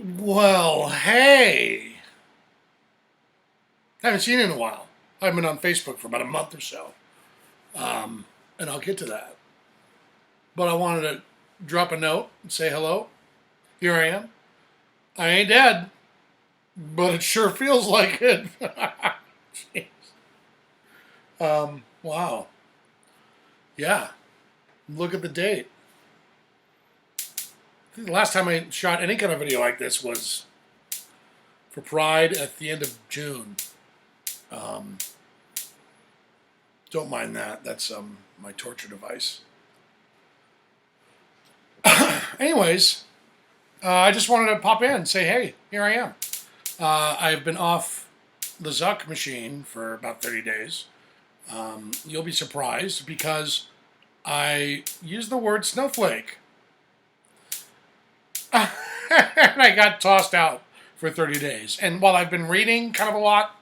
Well, hey. Haven't seen you in a while. I've been on Facebook for about a month or so. And I'll get to that. But I wanted to drop a note and say hello. Here I am. I ain't dead, but it sure feels like it. Jeez. Wow. Yeah. Look at the date. I think the last time I shot any kind of video like this was for Pride at the end of June. Um, don't mind that. That's my torture device. Anyways, I just wanted to pop in and say, hey, here I am. I've been off the Zuck machine for about 30 days. You'll be surprised because I used the word snowflake. And I got tossed out for 30 days. And while I've been reading kind of a lot,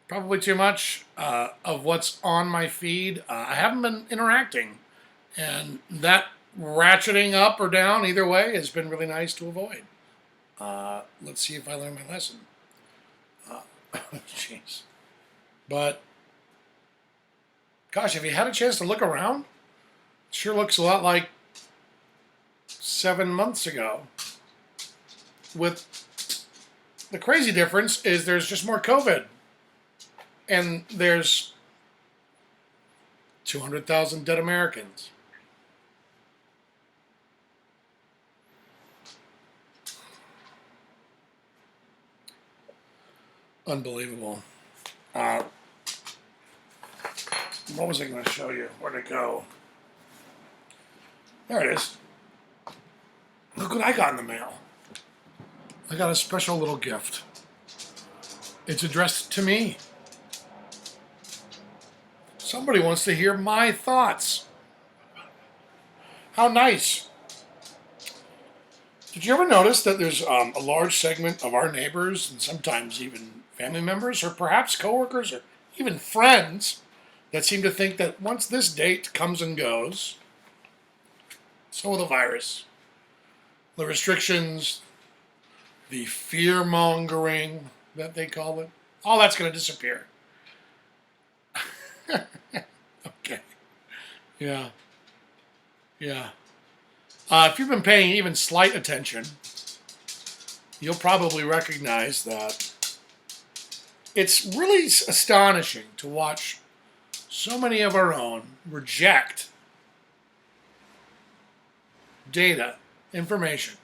probably too much, of what's on my feed, I haven't been interacting. And that ratcheting up or down, either way, has been really nice to avoid. Let's see if I learn my lesson. Jeez. But, gosh, have you had a chance to look around? It sure looks a lot like 7 months ago. With the crazy difference is there's just more COVID. And there's 200,000 dead Americans. Unbelievable. What was I going to show you? Where'd it go? There it is. Look what I got in the mail. I got a special little gift. It's addressed to me. Somebody wants to hear my thoughts. How nice. Did you ever notice that there's a large segment of our neighbors and sometimes even family members or perhaps coworkers or even friends that seem to think that once this date comes and goes, so will the virus. The restrictions, the fear mongering that they call it, all that's going to disappear. Okay. Yeah. Yeah. If you've been paying even slight attention, you'll probably recognize that it's really astonishing to watch so many of our own reject data, information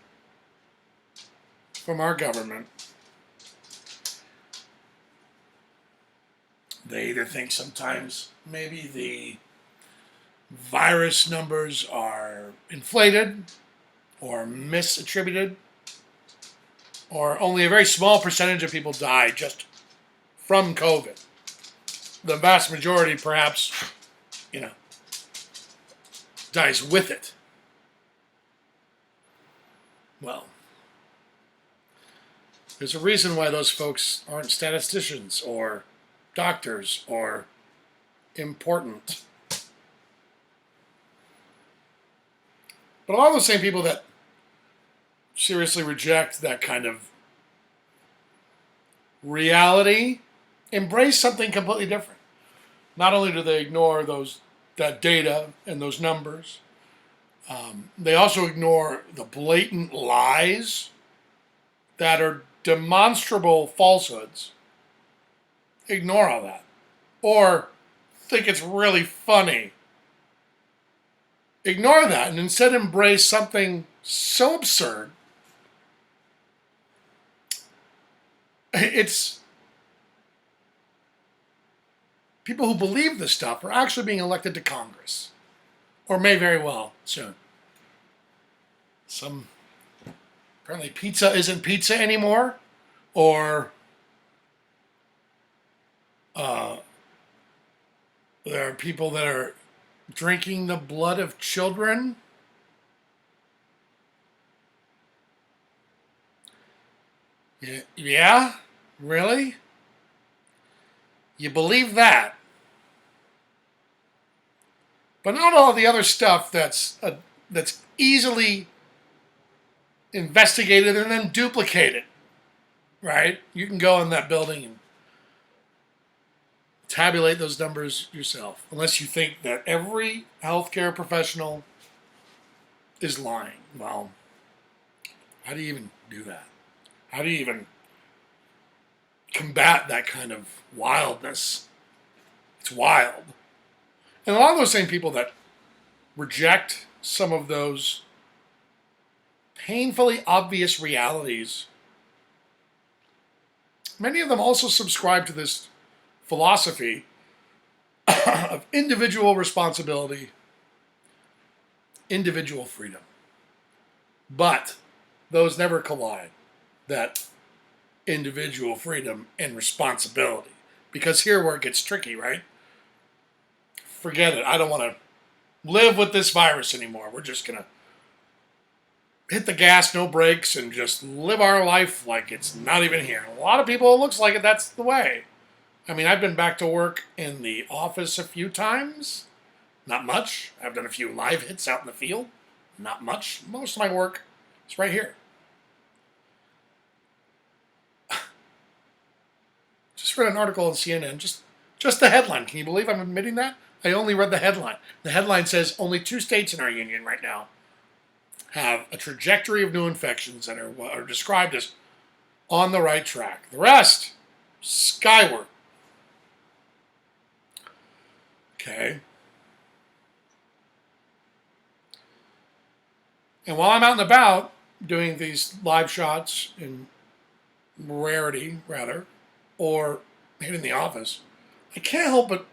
from our government. They either think sometimes maybe the virus numbers are inflated or misattributed, or only a very small percentage of people die just from COVID. The vast majority, perhaps, dies with it. Well, there's a reason why those folks aren't statisticians or doctors or important. But a lot of those same people that seriously reject that kind of reality embrace something completely different. Not only do they ignore that data and those numbers, they also ignore the blatant lies that are demonstrable falsehoods. Ignore all that. Or think it's really funny. Ignore that and instead embrace something so absurd. It's people who believe this stuff are actually being elected to Congress, or may very well soon. Apparently pizza isn't pizza anymore, or there are people that are drinking the blood of children. Yeah? Really? You believe that? But not all the other stuff that's easily investigated and then duplicated, right? You can go in that building and tabulate those numbers yourself, unless you think that every healthcare professional is lying. Well, how do you even do that? How do you even combat that kind of wildness? It's wild. And a lot of those same people that reject some of those painfully obvious realities, many of them also subscribe to this philosophy of individual responsibility, individual freedom. But those never collide, that individual freedom and responsibility. Because here where it gets tricky, right? Forget it. I don't want to live with this virus anymore. We're just going to hit the gas, no brakes, and just live our life like it's not even here. A lot of people, it looks like that's the way. I mean, I've been back to work in the office a few times. Not much. I've done a few live hits out in the field. Not much. Most of my work is right here. Just read an article on CNN. Just the headline. Can you believe I'm admitting that? I only read the headline. The headline says only 2 states in our union right now have a trajectory of new infections that are described as on the right track. The rest, skyward. Okay. And while I'm out and about doing these live shots in rarity, rather, or in the office, I can't help but,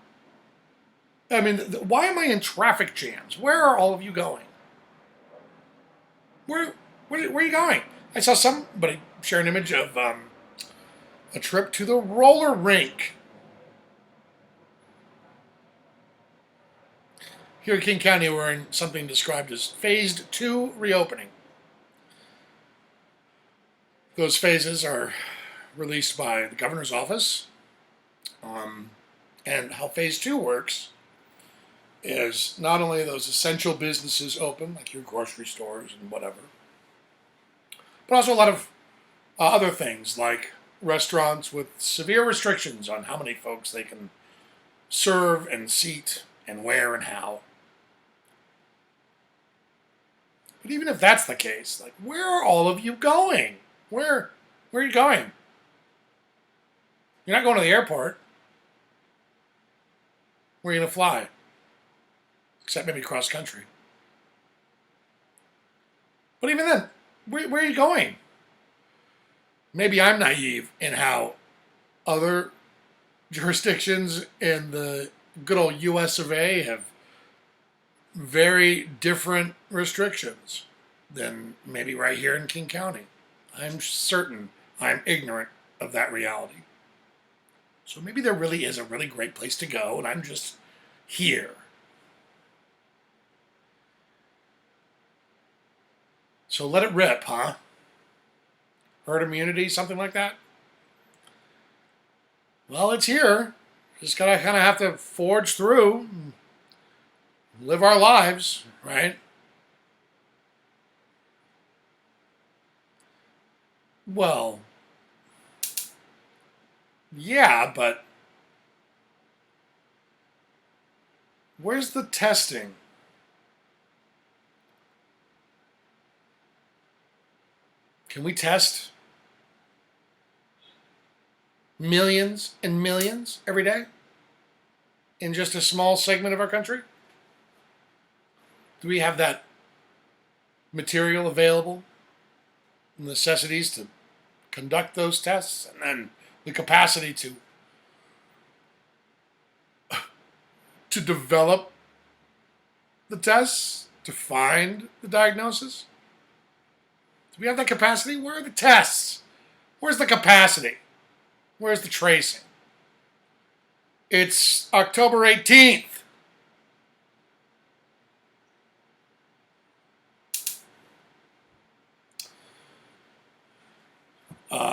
I mean, why am I in traffic jams? Where are all of you going? Where are you going? I saw somebody share an image of a trip to the roller rink. Here in King County, we're in something described as phased 2 reopening. Those phases are released by the governor's office. And how phase 2 works is not only those essential businesses open, like your grocery stores and whatever, but also a lot of other things like restaurants with severe restrictions on how many folks they can serve and seat and where and how. But even if that's the case, like, where are all of you going? Where are you going? You're not going to the airport. Where are you going to fly? Except maybe cross country. But even then, where are you going? Maybe I'm naive in how other jurisdictions in the good old US of A have very different restrictions than maybe right here in King County. I'm certain I'm ignorant of that reality. So maybe there really is a really great place to go, and I'm just here. So let it rip, huh? Herd immunity, something like that? Well, it's here. Just gotta kind of have to forge through, live our lives, right? Well, yeah, but where's the testing? Can we test millions and millions every day in just a small segment of our country? Do we have that material available, necessities to conduct those tests, and then the capacity to develop the tests, to find the diagnosis? Do we have that capacity? Where are the tests? Where's the capacity? Where's the tracing? It's October 18th.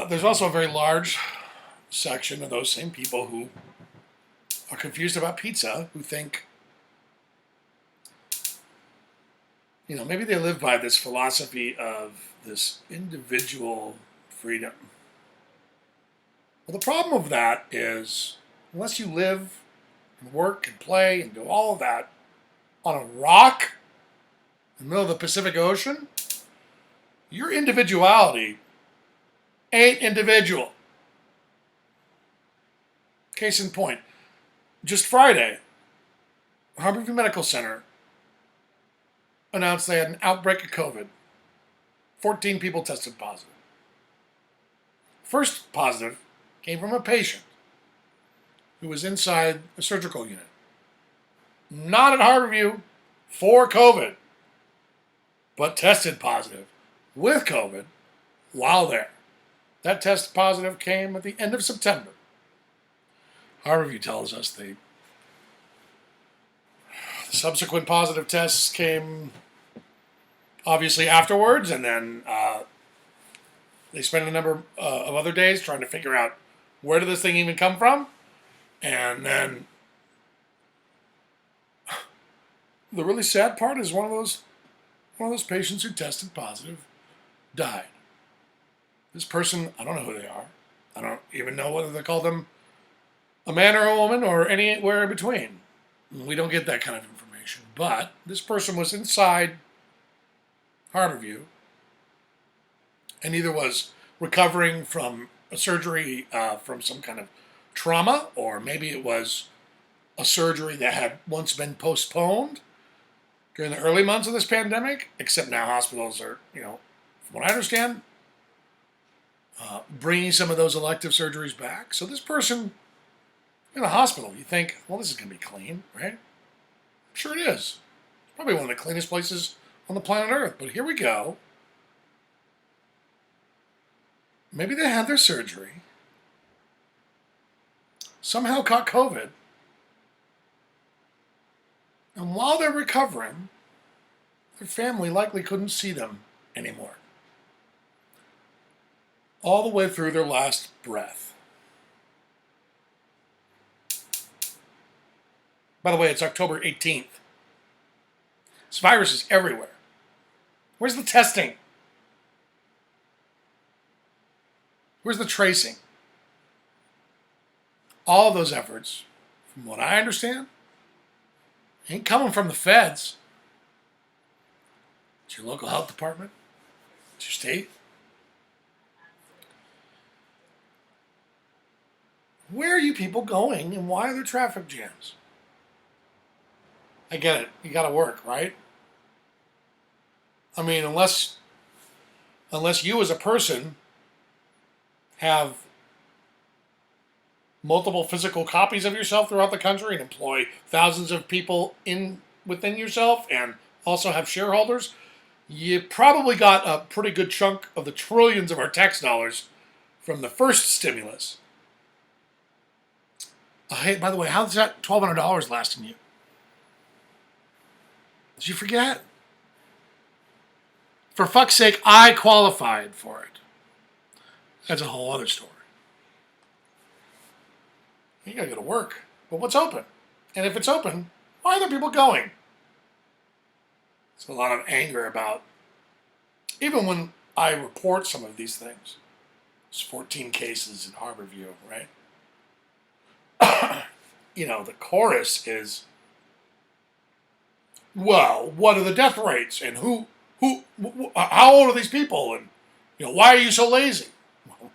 There's also a very large section of those same people who are confused about pizza, who think maybe they live by this philosophy of this individual freedom. Well, the problem of that is, unless you live and work and play and do all of that on a rock in the middle of the Pacific Ocean, your individuality ain't individual. Case in point, just Friday, Harborview Medical Center announced they had an outbreak of COVID. 14 people tested positive. First positive came from a patient who was inside a surgical unit. Not at Harborview for COVID, but tested positive with COVID while there. That test positive came at the end of September. Harborview tells us the subsequent positive tests came obviously afterwards, and then they spent a number of other days trying to figure out where did this thing even come from, and then the really sad part is one of those patients who tested positive died. This person, I don't know who they are. I don't even know whether they call them a man or a woman or anywhere in between. We don't get that kind of information. But this person was inside Harborview and either was recovering from a surgery from some kind of trauma, or maybe it was a surgery that had once been postponed during the early months of this pandemic, except now hospitals are, from what I understand, bringing some of those elective surgeries back. So this person in a hospital, you think, well, this is going to be clean, right? Sure it is. Probably one of the cleanest places on the planet Earth. But here we go. Maybe they had their surgery, somehow caught COVID, and while they're recovering, their family likely couldn't see them anymore. All the way through their last breath. By the way, it's October 18th. This virus is everywhere. Where's the testing? Where's the tracing? All of those efforts, from what I understand, ain't coming from the feds. It's your local health department. It's your state. Where are you people going, and why are there traffic jams? I get it. You got to work, right? I mean, unless you as a person have multiple physical copies of yourself throughout the country and employ thousands of people within yourself and also have shareholders, you probably got a pretty good chunk of the trillions of our tax dollars from the first stimulus. Hey, by the way, how's that $1,200 lasting you? Did you forget? For fuck's sake, I qualified for it. That's a whole other story. You gotta go to work. But what's open? And if it's open, why are there people going? There's a lot of anger about, even when I report some of these things. There's 14 cases in Harborview, right? The chorus is, well, what are the death rates? And how old are these people? And, why are you so lazy? Well,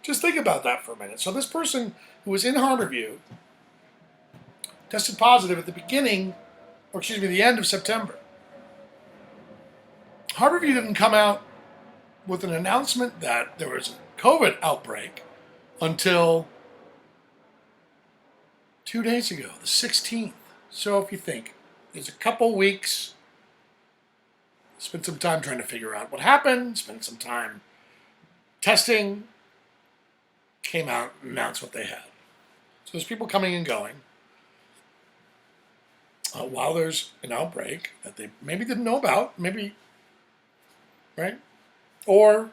just think about that for a minute. So this person who was in Harborview tested positive at the end of September. Harborview didn't come out with an announcement that there was a COVID outbreak until 2 days ago, the 16th. So if you think, there's a couple weeks, spent some time trying to figure out what happened, spent some time testing, came out and announced what they had. So there's people coming and going while there's an outbreak that they maybe didn't know about, maybe, right? Or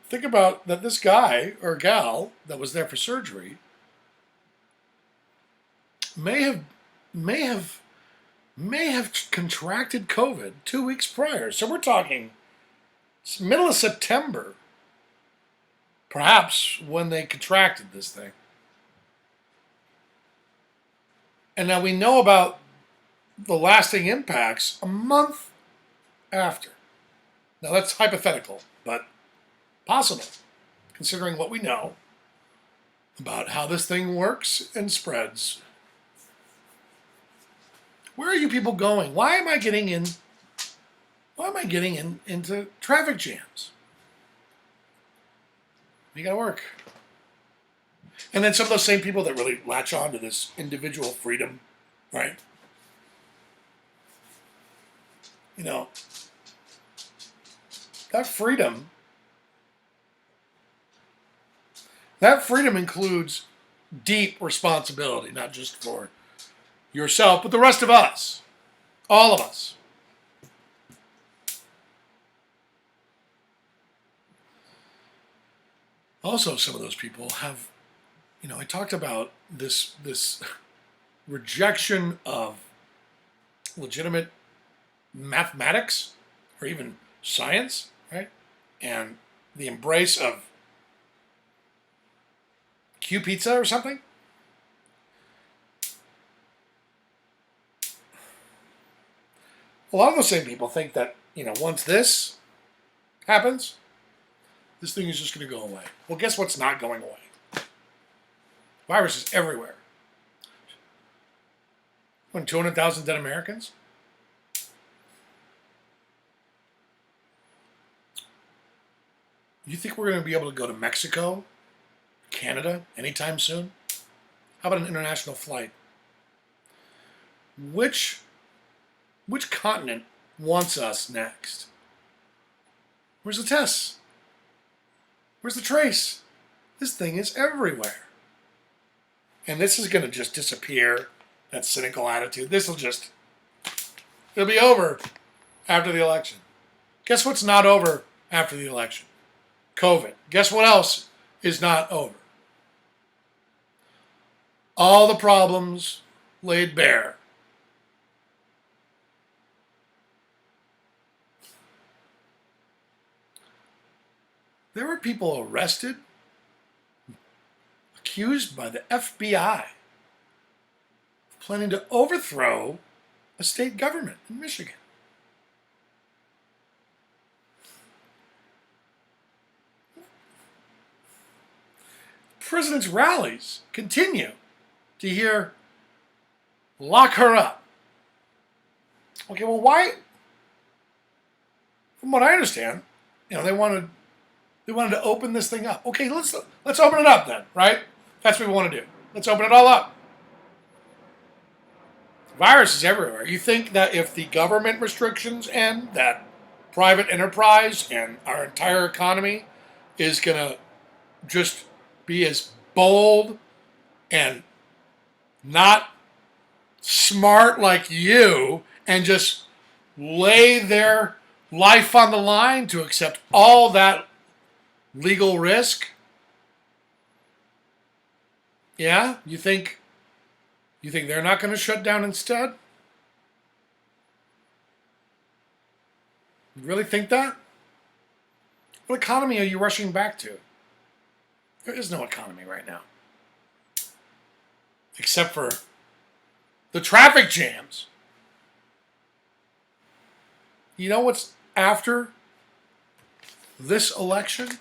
think about that this guy or gal that was there for surgery may have may have contracted COVID 2 weeks prior. So we're talking middle of September, perhaps, when they contracted this thing. And now we know about the lasting impacts a month after. Now that's hypothetical, but possible, considering what we know about how this thing works and spreads. Where are you people going? Why am I getting into traffic jams? You gotta work. And then some of those same people that really latch on to this individual freedom, right? You know, that freedom includes deep responsibility, not just for yourself, but the rest of us, all of us. Also, some of those people have, I talked about this rejection of legitimate mathematics or even science, right? And the embrace of Q pizza or something. A lot of those same people think that, once this happens, this thing is just going to go away. Well, guess what's not going away? Viruses everywhere. When 200,000 dead Americans? You think we're going to be able to go to Mexico, Canada, anytime soon? How about an international flight? Which continent wants us next? Where's the tests? Where's the trace? This thing is everywhere. And this is going to just disappear, that cynical attitude. It'll be over after the election. Guess what's not over after the election? COVID. Guess what else is not over? All the problems laid bare. There were people arrested, accused by the FBI of planning to overthrow a state government in Michigan. President's rallies continue to hear, lock her up. Okay, well, why? From what I understand, they wanted to open this thing up. Okay, let's open it up then, right? That's what we want to do. Let's open it all up. Virus is everywhere. You think that if the government restrictions end, that private enterprise and our entire economy is going to just be as bold and not smart like you and just lay their life on the line to accept all that legal risk? Yeah? You think they're not going to shut down instead? You really think that? What economy are you rushing back to? There is no economy right now. Except for the traffic jams. You know what's after this election?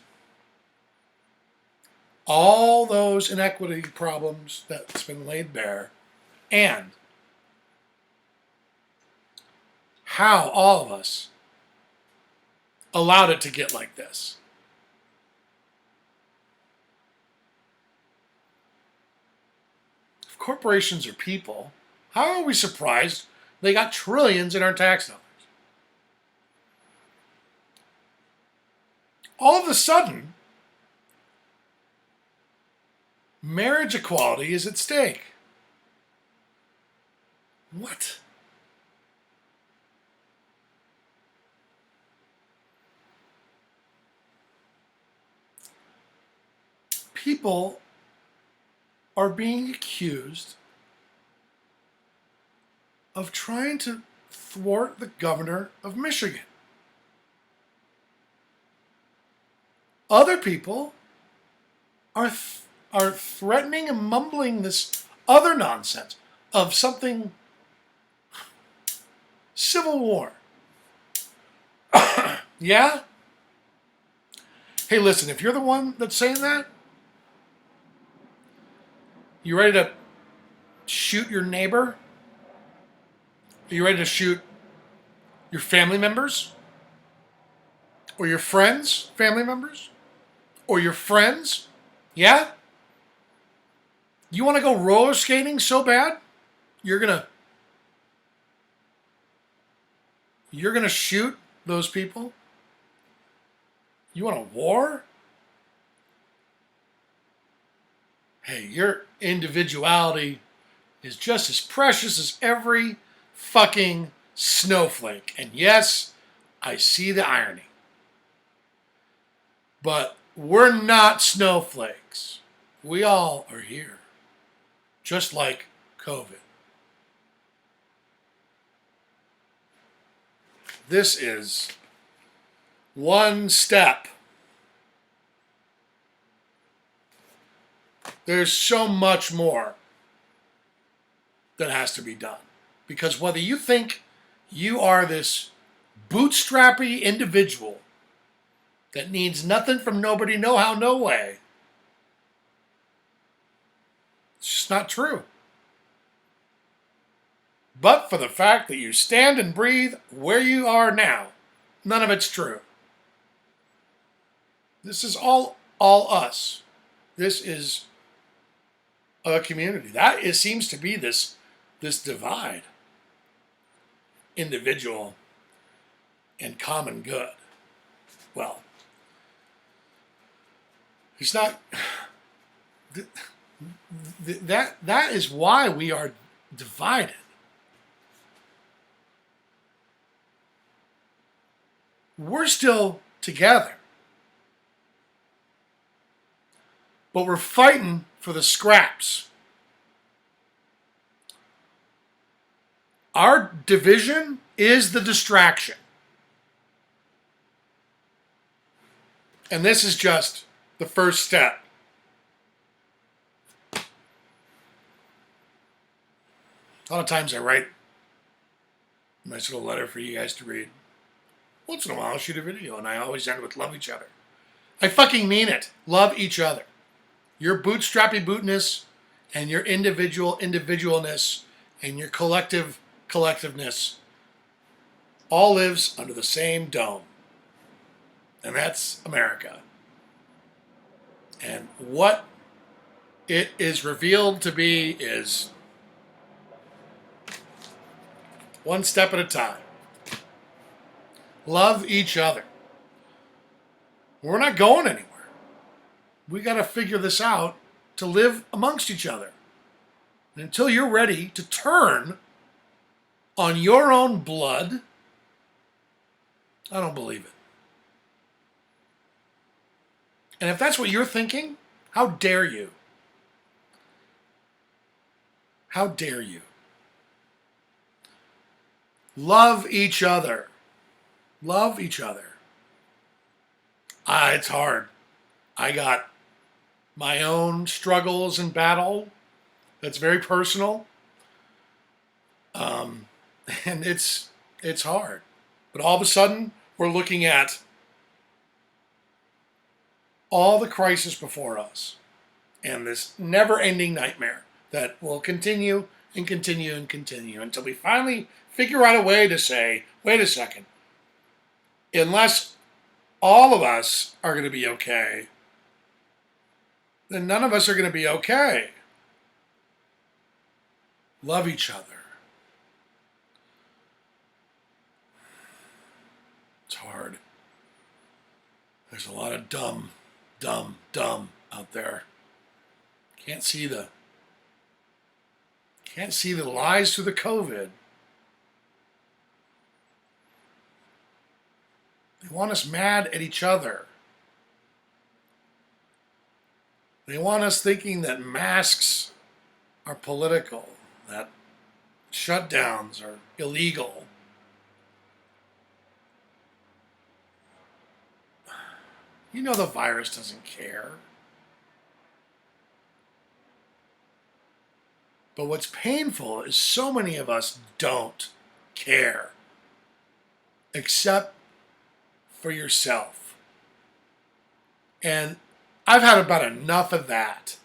All those inequity problems that's been laid bare, and how all of us allowed it to get like this. If corporations are people, how are we surprised they got trillions in our tax dollars? All of a sudden, marriage equality is at stake. What? People are being accused of trying to thwart the governor of Michigan. Other people are threatening and mumbling this other nonsense of something civil war. Yeah? Hey, listen, if you're the one that's saying that, you ready to shoot your neighbor? Are you ready to shoot your family members? Or your friends' family members? Or your friends? Yeah? You want to go roller skating so bad? You're gonna shoot those people? You want a war? Hey, your individuality is just as precious as every fucking snowflake. And yes, I see the irony. But we're not snowflakes. We all are here. Just like COVID. This is one step. There's so much more that has to be done. Because whether you think you are this bootstrappy individual that needs nothing from nobody, no how, no way, it's just not true. But for the fact that you stand and breathe where you are now, none of it's true. This is all us. This is a community. Seems to be this divide. Individual and common good. Well, it's not. That is why we are divided. We're still together. But we're fighting for the scraps. Our division is the distraction. And this is just the first step. A lot of times I write a nice little letter for you guys to read. Once in a while I'll shoot a video and I always end with love each other. I fucking mean it. Love each other. Your bootstrappy bootness and your individualness and your collectiveness all lives under the same dome. And that's America. And what it is revealed to be is one step at a time. Love each other. We're not going anywhere. We got to figure this out to live amongst each other. And until you're ready to turn on your own blood, I don't believe it. And if that's what you're thinking, how dare you? How dare you? Love each other. Love each other. It's hard. I got my own struggles and battle that's very personal. And it's hard. But all of a sudden, we're looking at all the crisis before us and this never-ending nightmare that will continue and continue and continue until we finally figure out a way to say, wait a second, unless all of us are going to be okay, then none of us are going to be okay. Love each other. It's hard. There's a lot of dumb out there. Can't see the lies through the COVID. They want us mad at each other. They want us thinking that masks are political, that shutdowns are illegal. You know the virus doesn't care. But what's painful is so many of us don't care, except for yourself. And I've had about enough of that.